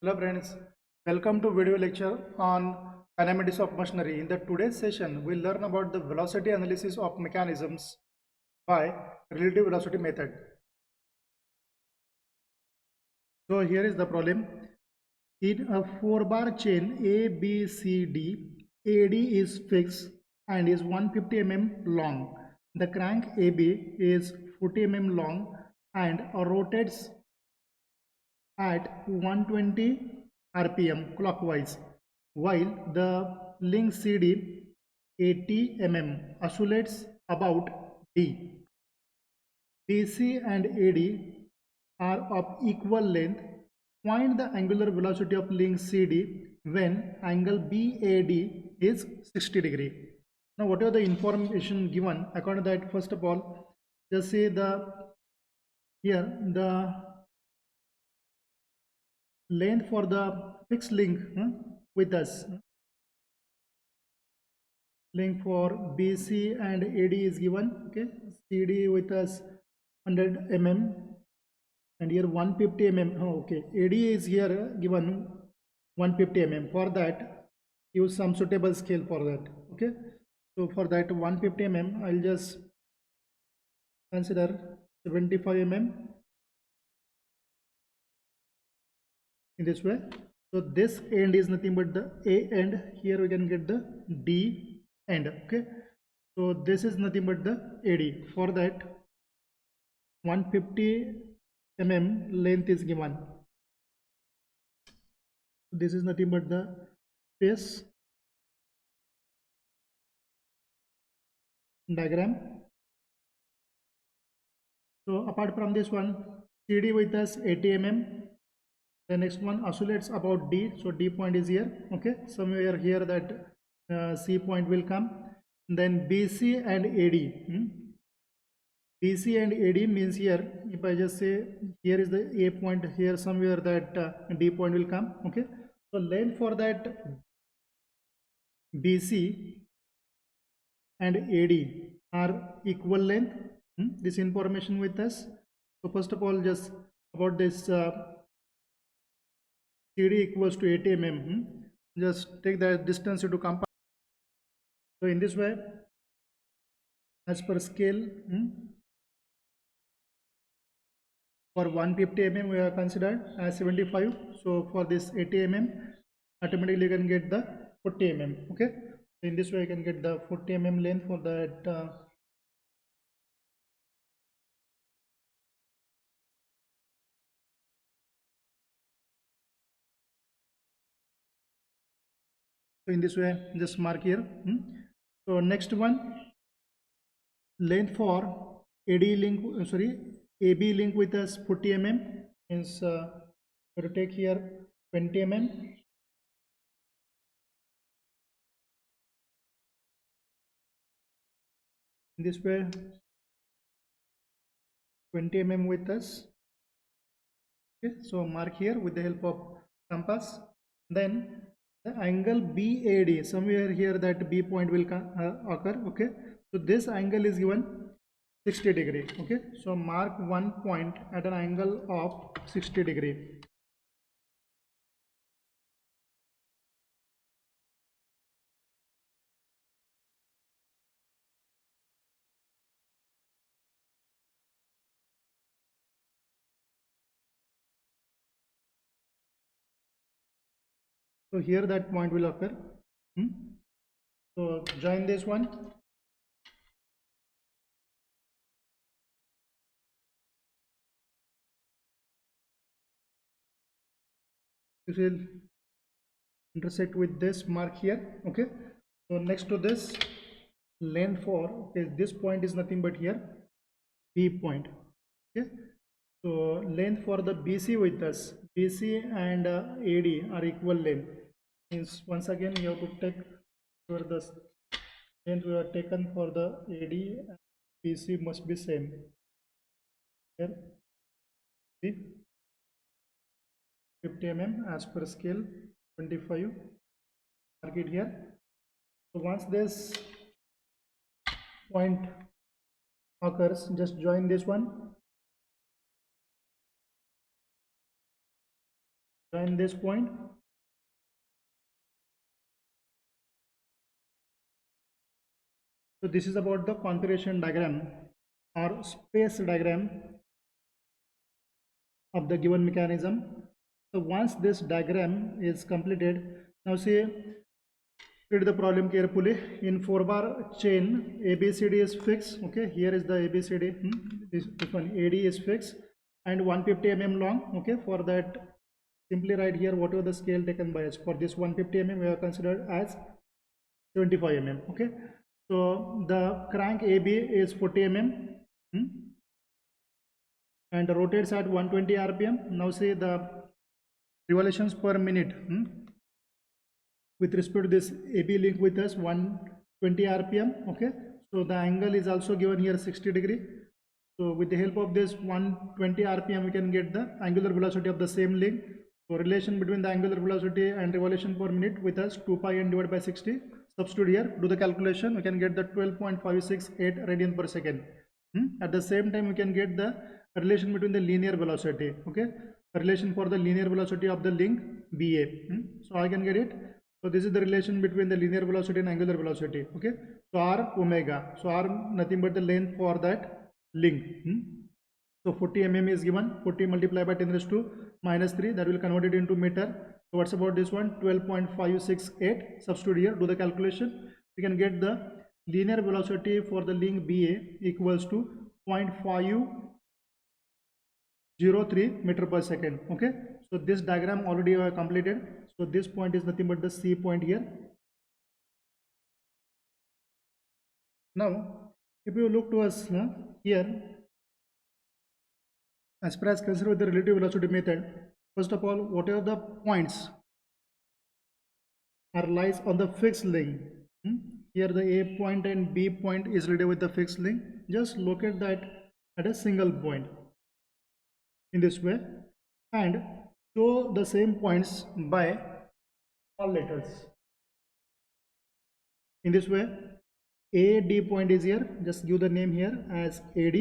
Hello friends, welcome to video lecture on kinematics of machinery. In the today's session, we'll learn about the velocity analysis of mechanisms by relative velocity method. So here is the problem. In a 4-bar chain A, B, C, D, AD is fixed and is 150 mm long. The crank AB is 40 mm long and rotates at 120 rpm clockwise, while the link CD 80 mm oscillates about D. BC and AD are of equal length. Find the angular velocity of link CD when angle BAD is 60 degree. Now, whatever the information given, according to that, first of all, just say the length for the fixed link with us. Link for BC and AD is given. Okay, CD with us 100 mm and here 150 mm. Oh, okay, AD is here given 150 mm. For that, use some suitable scale for that. Okay, so for that 150 mm, I'll just consider 75 mm in this way. So this end is nothing but the A end. Here we can get the D end. Okay, so this is nothing but the AD. For that 150 mm length is given. This is nothing but the space diagram. So apart from this one, CD with us 80 mm. The next one oscillates about D, so D point is here. Okay, somewhere here that C point will come. Then BC and AD. BC and AD means here, if I just say here is the A point, here somewhere that D point will come. Okay, so length for that BC and AD are equal length. This information with us. So first of all, just about this CD equals to 80 mm. Just take the distance into compass. So in this way, as per scale, for 150 mm we are considered as 75. So for this 80 mm, automatically you can get the 40 mm. Okay, so in this way you can get the 40 mm length for that. So in this way, just mark here. So next one, length for AD link, AB link with us 40 mm means to take here 20 mm. In this way, 20 mm with us. Okay, so mark here with the help of compass. Then the angle BAD, somewhere here that B point will occur. Okay, so this angle is given 60 degree. Okay, so mark one point at an angle of 60 degree. So here that point will occur. So join this one. This will intersect with this mark here. Okay, so next to this length for, okay, this point is nothing but here B point. Okay, so length for the BC with us, BC and AD are equal length. Means once again you have to take where the length we have taken for the AD and BC must be same. Here, see, 50 mm as per scale, 25. Mark it here. So once this point occurs, just join this one. join this point. So this is about the configuration diagram or space diagram of the given mechanism. So once this diagram is completed, now see, read the problem carefully. In 4-bar chain, ABCD is fixed. Okay, here is the ABCD. This one AD is fixed and 150 mm long. Okay, for that, simply write here whatever the scale taken by us. For this 150 mm, we are considered as 75 mm. Okay, so the crank AB is 40 mm. And rotates at 120 rpm. Now see the revolutions per minute with respect to this AB link with us 120 rpm. Okay, so the angle is also given here 60 degree. So with the help of this 120 rpm, we can get the angular velocity of the same link. So relation between the angular velocity and revolution per minute with us 2 pi n divided by 60. Substitute here, do the calculation, we can get the 12.568 radian per second. At the same time, we can get the relation between the linear velocity. Okay, relation for the linear velocity of the link BA. So I can get it. So this is the relation between the linear velocity and angular velocity. Okay, so R omega. So R nothing but the length for that link. So 40 mm is given. 40 multiplied by 10 raised to minus 3. That will convert it into meter. So what's about this one? 12.568. Substitute here. Do the calculation. We can get the linear velocity for the link BA equals to 0.503 meter per second. Okay, so this diagram already I have completed. So this point is nothing but the C point here. Now if you look to us here, as far as consider the relative velocity method, first of all, whatever the points are lies on the fixed link. Here the A point and B point is related with the fixed link. Just locate that at a single point in this way and show the same points by all letters. In this way, AD point is here. Just give the name here as AD.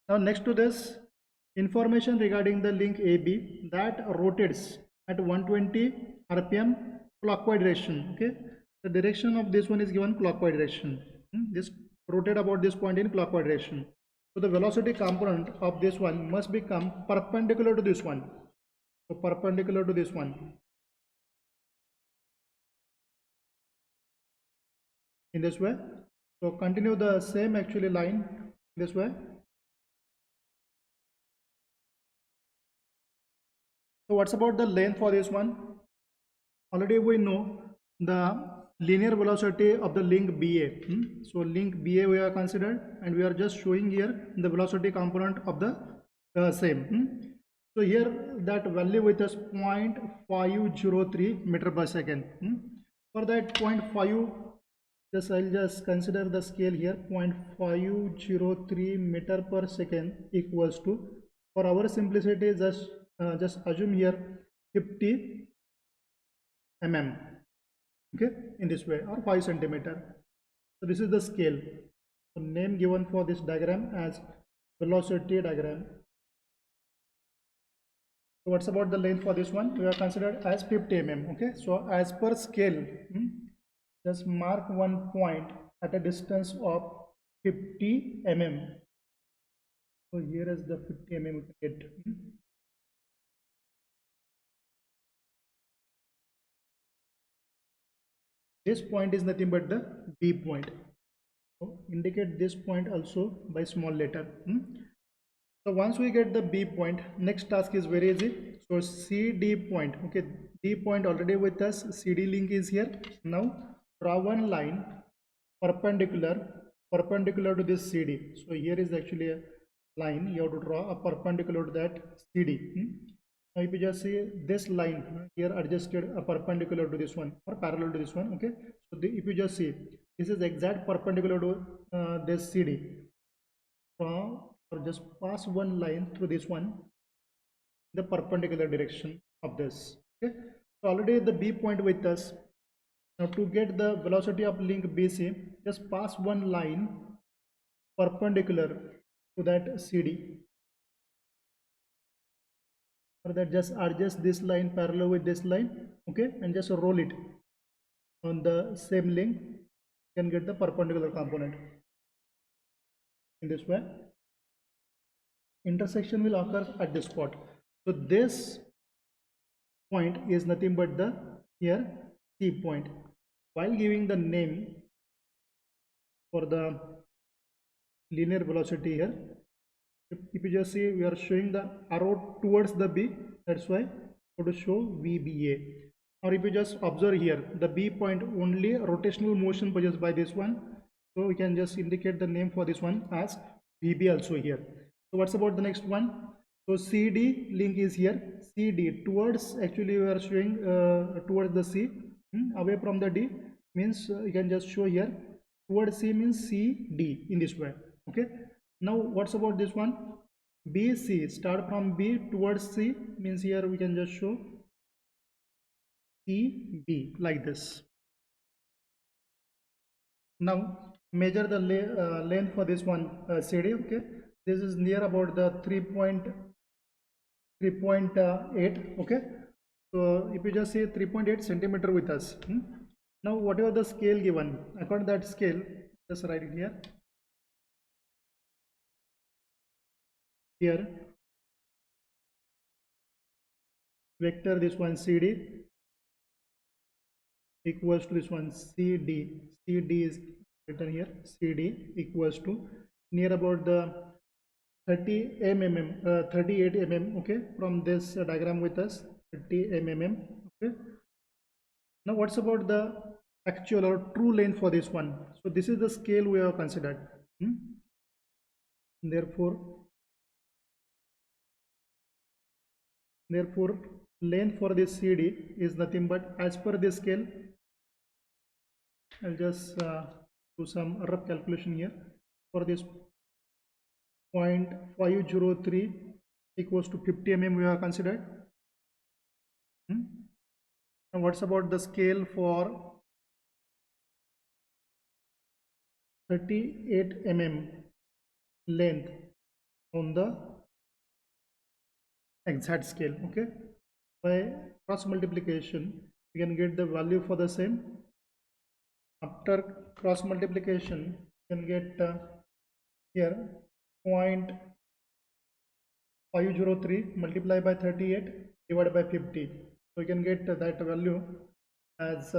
Now next to this, information regarding the link AB that rotates at 120 rpm clockwise direction. Okay, the direction of this one is given clockwise direction. This rotate about this point in clockwise direction. So the velocity component of this one must become perpendicular to this one. So perpendicular to this one. In this way. So continue the same actually line this way. So what's about the length for this one? Already we know the linear velocity of the link BA. So link BA we are considered and we are just showing here the velocity component of the same. So here that value with us 0.503 meter per second. For that 0.5, I'll just consider the scale here. 0.503 meter per second equals to, for our simplicity, just assume here 50 mm. Okay, in this way, or 5 centimeter. So this is the scale. So name given for this diagram as velocity diagram. So what's about the length for this one? We are considered as 50 mm. Okay, so as per scale, just mark one point at a distance of 50 mm. So here is the 50 mm we get. This point is nothing but the B point. So indicate this point also by small letter. So once we get the B point, next task is very easy. So CD point. Okay, D point already with us. CD link is here. Now draw one line perpendicular to this CD. So here is actually a line. You have to draw a perpendicular to that CD. Now if you just see this line here adjusted a perpendicular to this one or parallel to this one. Okay, so if you just see, this is exact perpendicular to this CD. Or just pass one line through this one, the perpendicular direction of this. Okay, so already the B point with us. Now to get the velocity of link BC, just pass one line perpendicular to that CD. For that, just adjust this line parallel with this line, okay, and just roll it on the same link. You can get the perpendicular component. In this way, intersection will occur at this spot. So this point is nothing but the here C point. While giving the name for the linear velocity here, if you just see, we are showing the arrow towards the B, that's why we have to show VBA. Or if you just observe here, the B point only rotational motion possessed by this one, so we can just indicate the name for this one as VB also here. So what's about the next one? So CD link is here. CD towards, actually we are showing towards the C, away from the D means you can just show here. Towards C means CD in this way. Okay. Now what's about this one? BC, start from B towards C means here we can just show CB like this. Now measure the length for this one CD. Okay, this is near about the 3.8. okay, so if you just say 3.8 centimeter with us, now whatever the scale given, according to that scale, just write it here. Here vector this one CD equals to this one CD. CD is written here. CD equals to near about the 38 mm. Okay, from this diagram with us, 30 mm. Okay. Now what's about the actual or true length for this one? So this is the scale we have considered. Therefore length for this CD is nothing but, as per this scale, I'll just do some rough calculation here. For this 0.503 equals to 50 mm we have considered. And what's about the scale for 38 mm length on the exact scale? Okay, by cross multiplication we can get the value for the same. After cross multiplication you can get here 0.503 multiplied by 38 divided by 50, so you can get that value as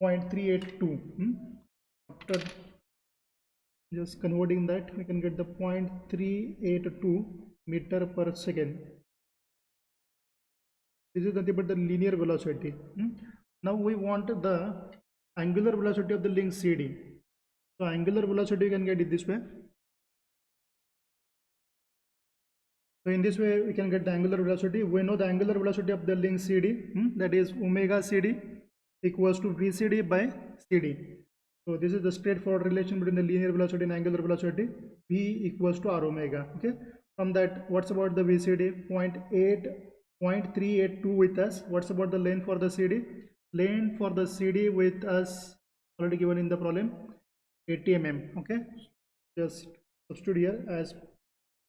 0.382. After just converting that, we can get the 0.382 meter per second. This is nothing but the linear velocity. Now we want the angular velocity of the link CD. So angular velocity you can get it this way. So in this way we can get the angular velocity. We know the angular velocity of the link CD, that is omega CD equals to VCD by CD. So this is the straightforward relation between the linear velocity and angular velocity. V equals to R omega. Okay. From that, what's about the VCD? 0.382 with us. What's about the length for the CD? Length for the CD with us already given in the problem, 80 mm. Okay, just substitute here as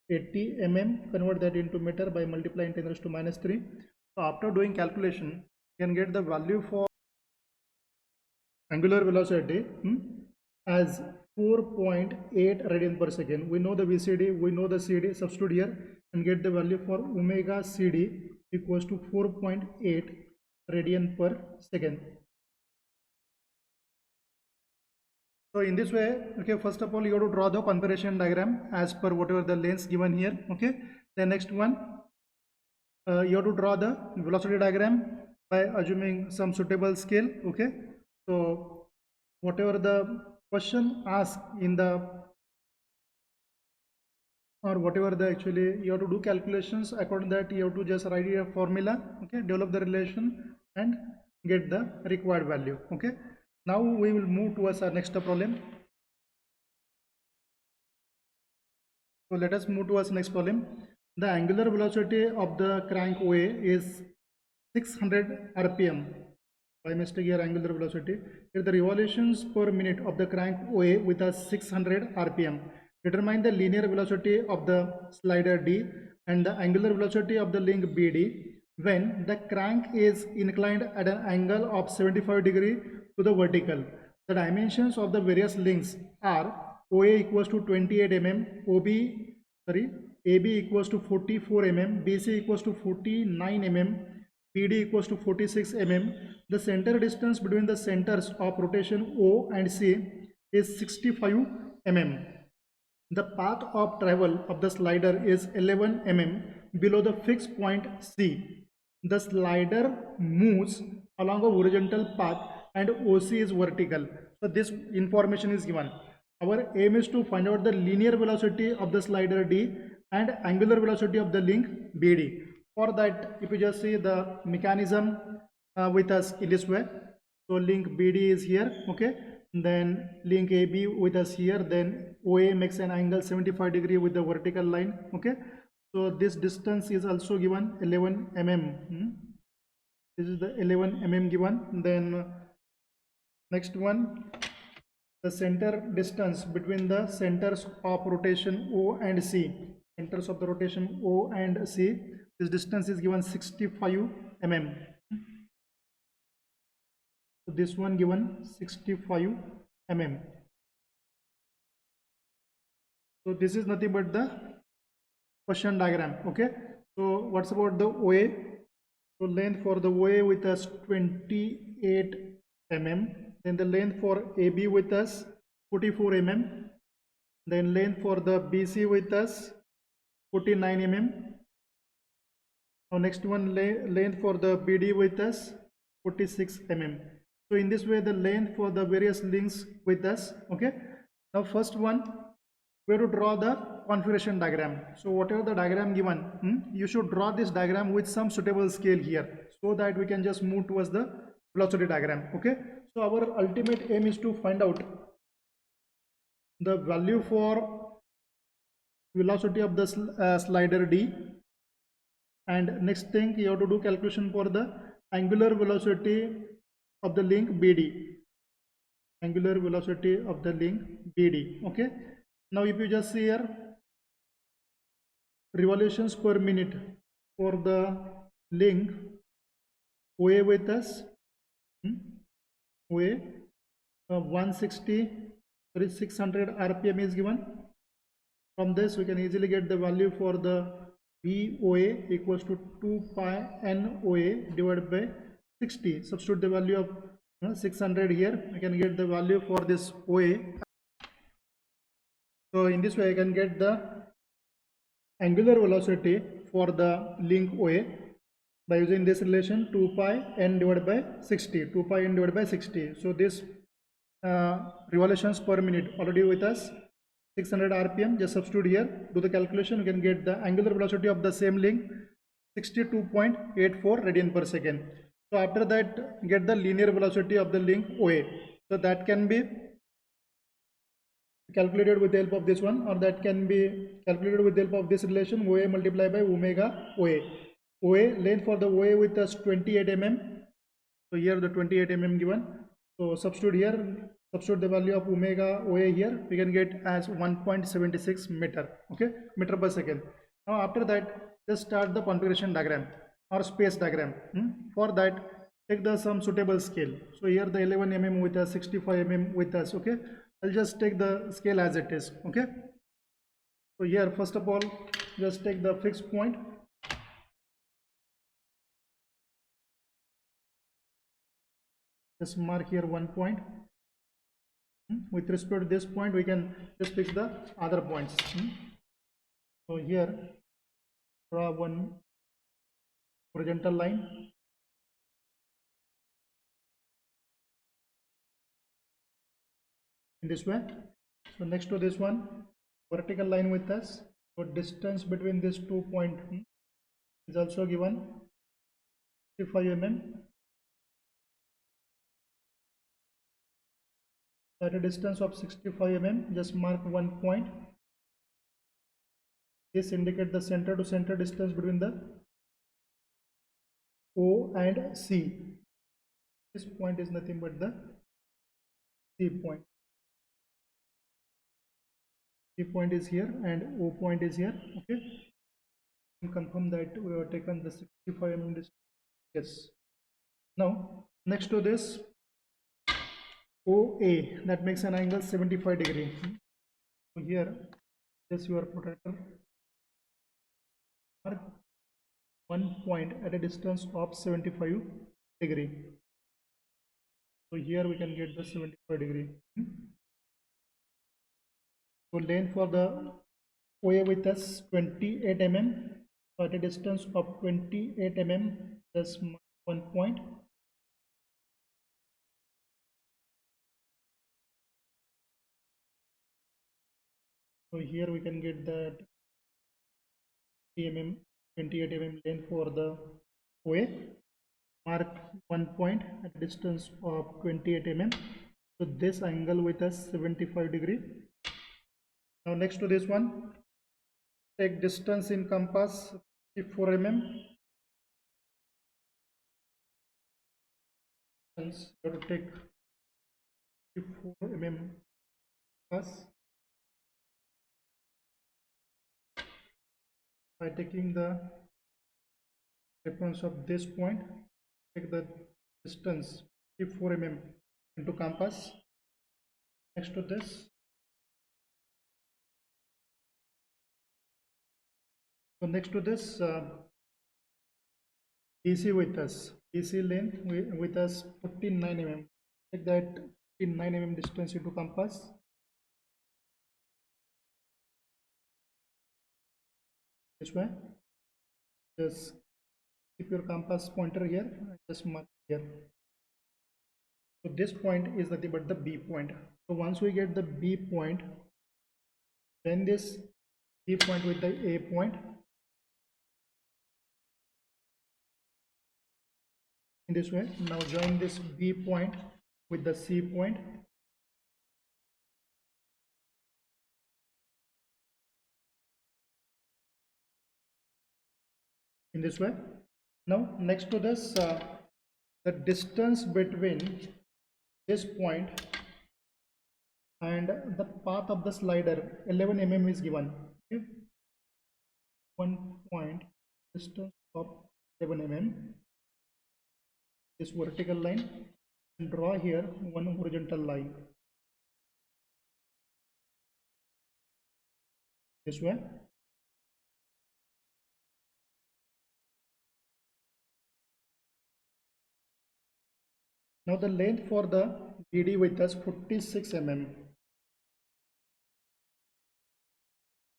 80 mm. Convert that into meter by multiplying 10 raised to -3. So after doing calculation, you can get the value for angular velocity as 4.8 radian per second. We know the VCD, we know the CD. Substitute here and get the value for omega CD equals to 4.8 radian per second. So in this way, okay, first of all you have to draw the configuration diagram as per whatever the lengths given here. Okay, the next one, you have to draw the velocity diagram by assuming some suitable scale. Okay, so whatever the question asked in the, or whatever the, actually you have to do calculations according to that, you have to just write a formula. Okay, develop the relation and get the required value. Okay, now we will move towards our next problem. So let us move towards next problem. The angular velocity of the crank OA is 600 rpm. By mistake here, angular velocity. Here the revolutions per minute of the crank OA with a 600 rpm. Determine the linear velocity of the slider D and the angular velocity of the link BD when the crank is inclined at an angle of 75 degree to the vertical. The dimensions of the various links are OA equals to 28 mm, AB equals to 44 mm, BC equals to 49 mm, BD equals to 46 mm. The center distance between the centers of rotation O and C is 65 mm. The path of travel of the slider is 11 mm below the fixed point C. The slider moves along a horizontal path and OC is vertical. So this information is given. Our aim is to find out the linear velocity of the slider D and angular velocity of the link BD. For that, if you just see the mechanism with us in this way. So link BD is here, okay, then link AB with us here, then OA makes an angle 75 degree with the vertical line, okay. So this distance is also given 11 mm. This is the 11 mm given. Then next one, the center distance between the centers of rotation O and C, centers of the rotation O and C, this distance is given 65 mm. So this one given 65 mm. So this is nothing but the question diagram, okay. So what's about the OA? So length for the OA with us 28 mm, then the length for AB with us 44 mm, then length for the BC with us 49 mm. Now next one, length for the BD with us 46 mm. So in this way the length for the various links with us, okay. Now first one, we have to draw the configuration diagram. So whatever the diagram given, you should draw this diagram with some suitable scale here, so that we can just move towards the velocity diagram, okay. So our ultimate aim is to find out the value for velocity of the slider D, and next thing you have to do calculation for the angular velocity of the link BD, angular velocity of the link BD, okay. Now if you just see here, revolutions per minute for the link OA with us, OA 160, sorry, 600 RPM is given. From this we can easily get the value for the VOA equals to 2 pi NOA divided by 60. Substitute the value of 600 here, I can get the value for this OA. So in this way I can get the angular velocity for the link OA by using this relation 2 pi n divided by 60, 2 pi n divided by 60. So this revolutions per minute already with us 600 RPM, just substitute here, do the calculation, you can get the angular velocity of the same link 62.84 radian per second. So after that get the linear velocity of the link OA. So that can be calculated with the help of this one, or that can be calculated with the help of this relation OA multiplied by omega OA. OA length for the OA with us 28 mm. So here the 28 mm given. So substitute here, substitute the value of omega OA here, we can get as 1.76 meter, okay, meter per second. Now after that just start the configuration diagram or space diagram. For that take the some suitable scale. So here the 11 mm with us, 65 mm with us, okay. I'll just take the scale as it is, okay. So here first of all just take the fixed point, just mark here one point. With respect to this point we can just fix the other points. So here draw one horizontal line, in this way. So next to this one vertical line with us, so distance between these 2 points is also given 65 mm. At a distance of 65 mm just mark one point. This indicates the center to center distance between the O and C. This point is nothing but the C point. C point is here and O point is here. Okay, and confirm that we have taken the 65 mm distance. Yes. Now next to this OA, that makes an angle 75 degree. So here, this your protractor, mark one point at a distance of 75 degree. So here we can get the 75 degree. So length for the OA with us 28 mm. So at a distance of 28 mm, just one point. So here we can get that 28 mm length for the OA. Mark one point at a distance of 28 mm. So this angle with us 75 degree. Now next to this one, take distance in compass 54 mm. Hence you have to take 54 mm compass by taking the reference of this point. Take the distance 54 mm into compass. Next to this, so next to this BC with us, BC length with us 49 mm. Take that 49 mm distance into compass. This way, just keep your compass pointer here, just mark here. So this point is nothing but the B point. So once we get the B point, then this B point with the A point. In this way, now join this B point with the C point. In this way. Now next to this, the distance between this point and the path of the slider 11 mm is given. Okay? One point distance of 11 mm, this vertical line, and draw here one horizontal line this way. Now the length for the BD with us 46 mm.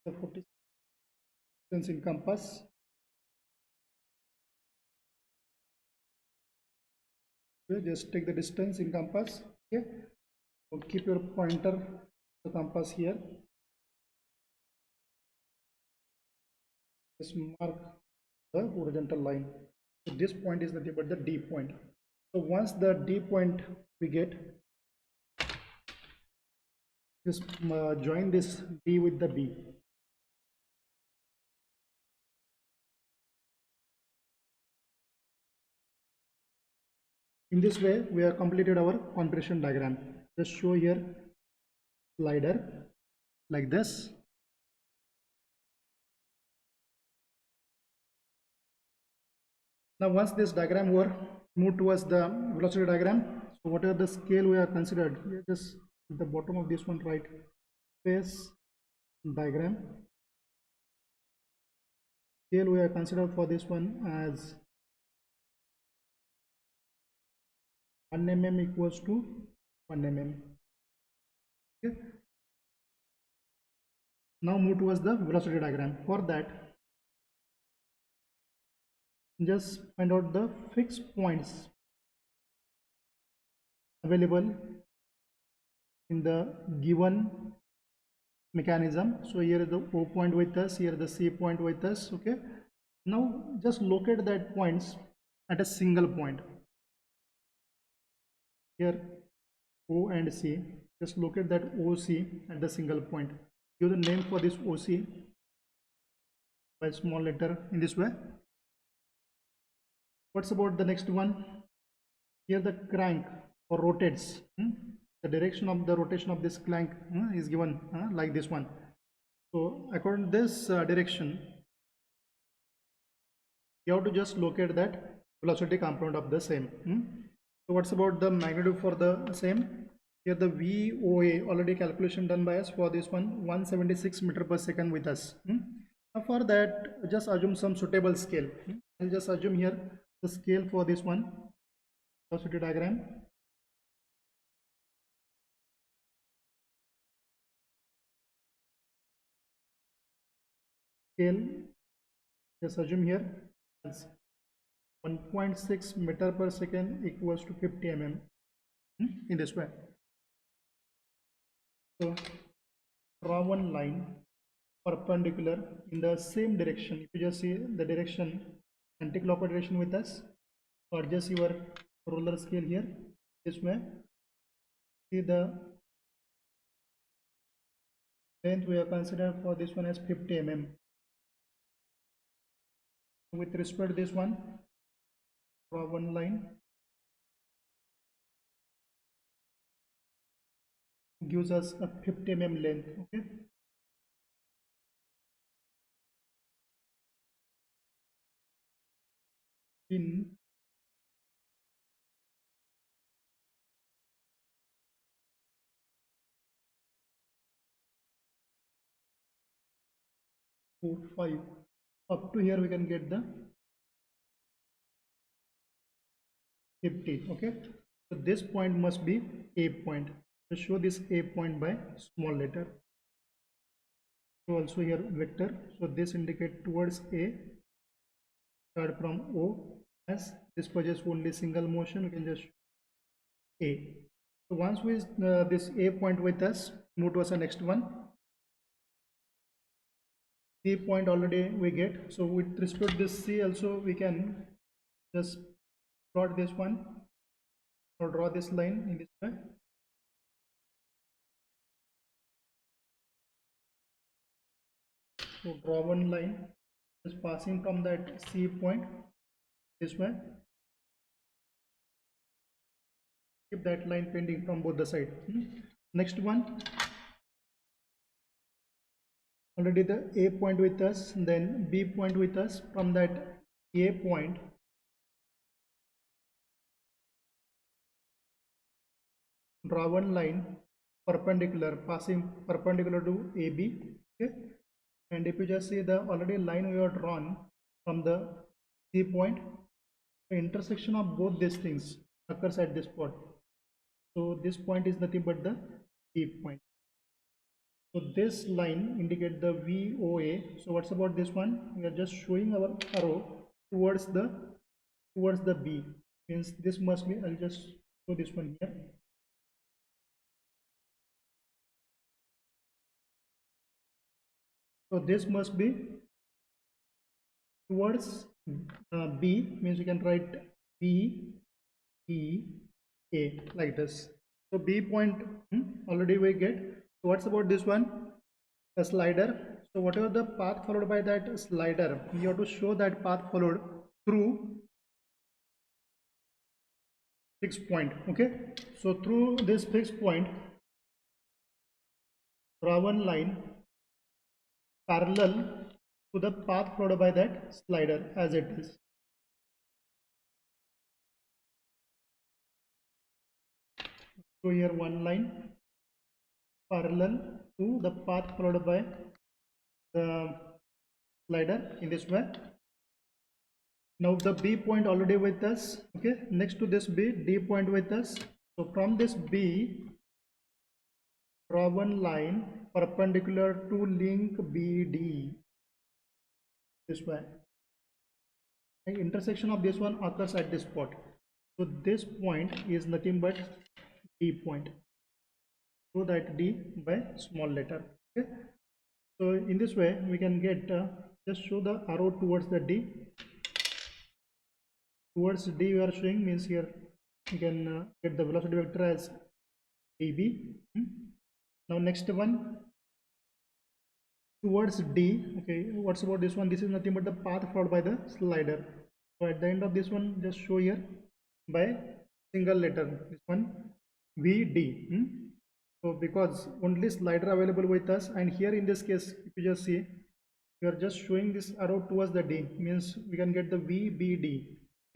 The 46 distance in compass. Okay, just take the distance in compass. Okay, so keep your pointer the compass here. Just mark the horizontal line. So this point is nothing but the D point. So once the D point we get, just join this D with the B. In this way, we have completed our configuration diagram. Just show here slider like this. Now once this diagram were moved towards the velocity diagram, so whatever the scale we have considered, just at the bottom of this one write phase diagram. Scale we have considered for this one as 1 mm equals to 1 mm. Okay. Now move towards the velocity diagram. For that, just find out the fixed points available in the given mechanism. So here is the O point with us, here the C point with us. Okay, now just locate that points at a single point. Here O and C, just locate that OC at the single point. Give the name for this OC by small letter in this way. What's about the next one? Here the crank or rotates. The direction of the rotation of this crank is given like this one. So according to this direction, you have to just locate that velocity component of the same. So what's about the magnitude for the same? Here the VOA already calculation done by us for this one, 176 meter per second with us. Now for that, just assume some suitable scale. I'll just assume here the scale for this one velocity diagram. Scale, just assume here as 1.6 meter per second equals to 50 mm in this way. So draw one line perpendicular in the same direction. If you just see the direction, anti-clockwise direction with us, or just your roller scale here this way. See the length we have considered for this one as 50 mm. With respect to this one, draw one line, gives us a 50 mm length. Okay, in 4, 5 up to here we can get the 50. Okay, so this point must be A point. So show this A point by small letter. So also here vector. So this indicate towards A. Start from O. As this possesses only single motion, we can just A. So once we this A point with us, move towards the next one. C point already we get. So with respect to this C also we can just plot this one or draw this line in this way. So draw one line just passing from that C point this way. Keep that line pending from both the side. Next one, already the A point with us, then B point with us. From that A point, draw one line perpendicular, passing perpendicular to AB. Okay, and if you just see the already line we have drawn from the C point, the intersection of both these things occurs at this spot. So this point is nothing but the B point. So this line indicate the VOA. So what's about this one? We are just showing our arrow towards the B. Means this must be, I'll just show this one here. So this must be towards B, means you can write B E A like this. So B point already we get. So what's about this one? A slider. So whatever the path followed by that slider, you have to show that path followed through fixed point. Okay, so through this fixed point, draw one line parallel to the path followed by that slider as it is. So here one line parallel to the path followed by the slider in this way. Now the B point already with us. Okay, next to this B, D point with us. So from this B, draw one line perpendicular to link BD this way. The intersection of this one occurs at this spot. So this point is nothing but D point. So that D by small letter. Okay. So in this way we can get just show the arrow towards the D. Towards D we are showing, means here you can get the velocity vector as dB. Now next one towards D. Okay, what's about this one? This is nothing but the path followed by the slider. So at the end of this one, just show here by single letter, this one VD. So because only slider available with us, and here in this case, if you just see, we are just showing this arrow towards the D, means we can get the VBD,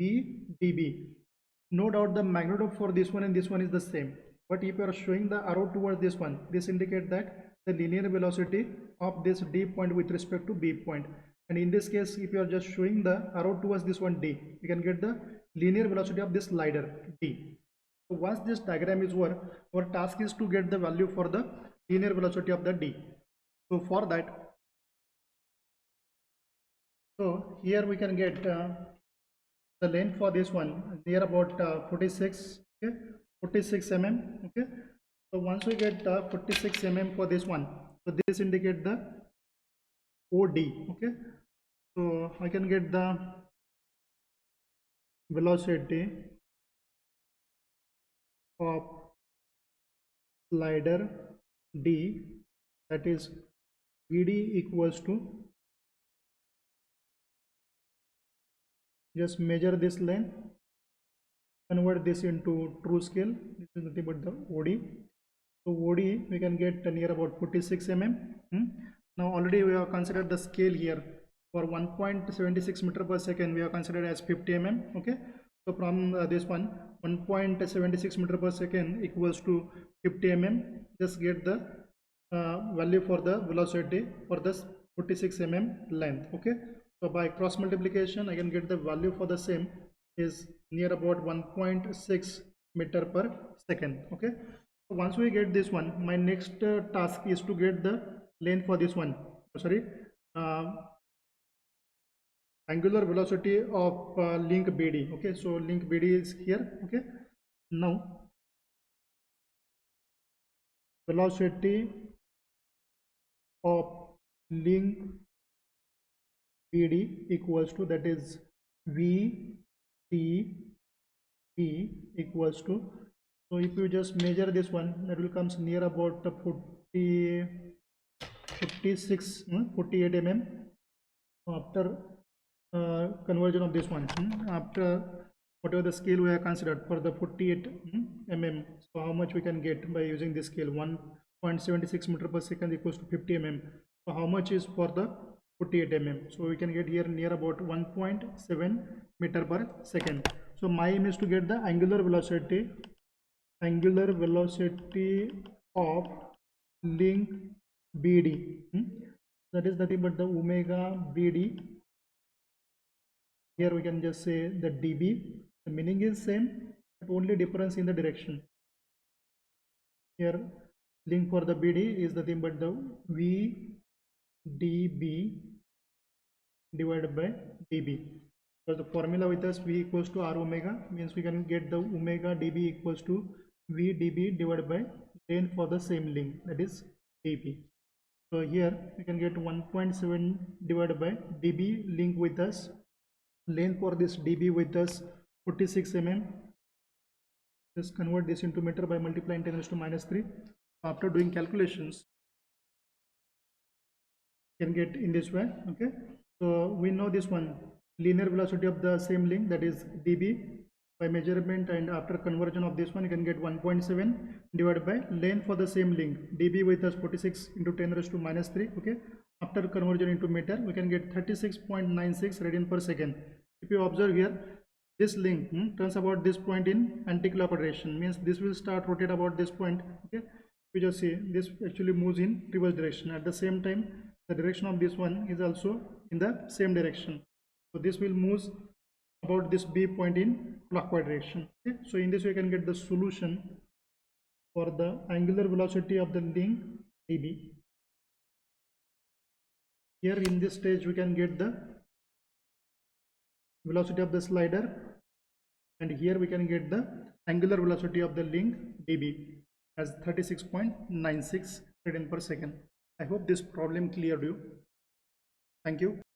VDB. No doubt the magnitude for this one and this one is the same. But if you are showing the arrow towards this one, this indicates that the linear velocity of this D point with respect to B point. And in this case, if you are just showing the arrow towards this one D, you can get the linear velocity of this slider D. So once this diagram is over, our task is to get the value for the linear velocity of the D. So for that, so here we can get the length for this one near about 46, okay, 46 mm. Okay, so once we get 46 mm for this one, so this indicate the OD. Okay, so I can get the velocity of slider D, that is VD equals to, just measure this length, convert this into true scale. This is nothing but the OD. So OD we can get near about 46 mm. Now already we have considered the scale here for 1.76 meter per second. We have considered as 50 mm. Okay, so from this one 1.76 meter per second equals to 50 mm. Just get the value for the velocity for this 46 mm length. Okay, so by cross multiplication I can get the value for the same is near about 1.6 meter per second. Okay, so once we get this one, my next task is to get the length for this one, angular velocity of link BD. Okay, so link BD is here. Okay, now velocity of link BD equals to, that is VTB equals to, so if you just measure this one, that will comes near about 46, 48 mm after conversion of this one, after whatever the scale we have considered for the 48 mm. So how much we can get by using this scale? 1.76 meter per second equals to 50 mm. So how much is for the 48 mm? So we can get here near about 1.7 meter per second. So my aim is to get the angular velocity of link BD. That is nothing but the omega BD. Here we can just say the dB. The meaning is same, but only difference in the direction. Here link for the BD is nothing but the VDB divided by dB. So the formula with us V equals to R omega, means we can get the omega dB equals to V dB divided by length for the same link, that is dB. So here we can get 1.7 divided by dB link with us, length for this dB with us 46 mm. Just convert this into meter by multiplying 10 raised to -3. After doing calculations, you can get in this way. Okay, so we know this one linear velocity of the same link, that is dB, by measurement, and after conversion of this one you can get 1.7 divided by length for the same link dB with us 46 into 10 raised to -3. Okay, after conversion into meter we can get 36.96 radian per second. If you observe here, this link turns about this point in anti-clockwise direction, means this will start rotate about this point. Okay, you just see this actually moves in reverse direction. At the same time, the direction of this one is also in the same direction, so this will move about this B point in clockwise direction. Okay, so in this way you can get the solution for the angular velocity of the link dB. Here in this stage we can get the velocity of the slider, and here we can get the angular velocity of the link dB as 36.96 radian per second. I hope this problem cleared you. Thank you.